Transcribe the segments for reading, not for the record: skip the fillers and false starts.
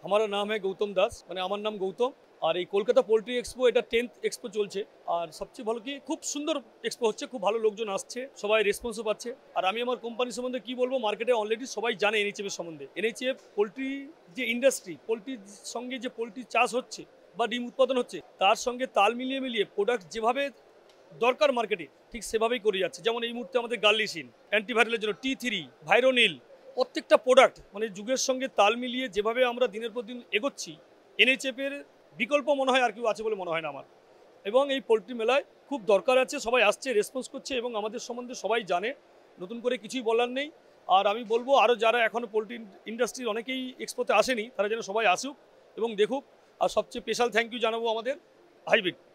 हमारा नाम है गौतम दास মানে আমার নাম গৌতম। আর এই কলকাতা পোল্ট্রি এক্সপো এটা 10th এক্সপো চলছে। আর সবচেয়ে ভালো কি খুব সুন্দর এক্সপো হচ্ছে, খুব ভালো লোকজন আসছে, সবাই রেসপন্সও পাচ্ছে। আর আমি আমার কোম্পানি সম্বন্ধে কি বলবো, মার্কেটে অলরেডি সবাই জানে এনএইচএফ এর সম্বন্ধে। এনএইচএফ পোল্ট্রি যে ইন্ডাস্ট্রি, পোল্ট্রির সঙ্গে যে পোল্ট্রি চাষ হচ্ছে বা ডিম উৎপাদন হচ্ছে তার সঙ্গে তাল মিলিয়ে মিলিয়ে প্রোডাক্ট যেভাবে দরকার মার্কেটে ঠিক সেভাবেই করে যাচ্ছে। যেমন এই মুহূর্তে আমাদের গার্লিসিন অ্যান্টিভাইরালের জন্য T3 ভাইরোনিল, প্রত্যেকটা প্রোডাক্ট মানে যুগের সঙ্গে তাল মিলিয়ে যেভাবে আমরা দিনের পর দিন এগোচ্ছি, এনএইচএফ এর বিকল্প মনে হয় আর কেউ আছে বলে মনে হয় না আমার। এবং এই পোলট্রি মেলায় খুব দরকার আছে, সবাই আসছে, রেসপন্স করছে এবং আমাদের সম্বন্ধে সবাই জানে, নতুন করে কিছুই বলার নেই। আর আমি বলবো আরও যারা এখনও পোলট্রি ইন্ডাস্ট্রির অনেকেই এক্সপোতে আসেনি তারা যেন সবাই আসুক এবং দেখুক। আর সবচেয়ে স্পেশাল থ্যাংক ইউ জানাবো আমাদের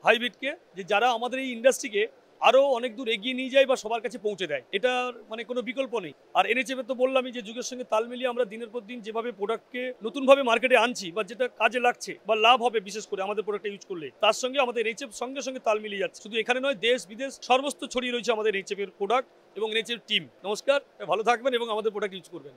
হাইব্রিডকে, যে যারা আমাদের এই ইন্ডাস্ট্রিকে আরও অনেক দূর এগিয়ে নিয়ে যায় বা সবার কাছে পৌঁছে দেয়, এটার মানে কোনো বিকল্প নেই। আর এনএইচএফ তো বললামই যে যুগের সঙ্গে তাল মিলিয়ে আমরা দিনের পর দিন যেভাবে প্রোডাক্টকে নতুনভাবে মার্কেটে আনছি বা যেটা কাজে লাগছে বা লাভ হবে বিশেষ করে আমাদের প্রোডাক্টটা ইউজ করলে, তার সঙ্গে আমাদের এনএইচএফ সঙ্গে সঙ্গে তাল মিলিয়ে যাচ্ছে। শুধু এখানে নয়, দেশ বিদেশ সর্বস্ত ছড়িয়ে রয়েছে আমাদের এনএইচএফ এর প্রোডাক্ট এবং এনএইচএফ টিম। নমস্কার, ভালো থাকবেন এবং আমাদের প্রোডাক্ট ইউজ করবেন।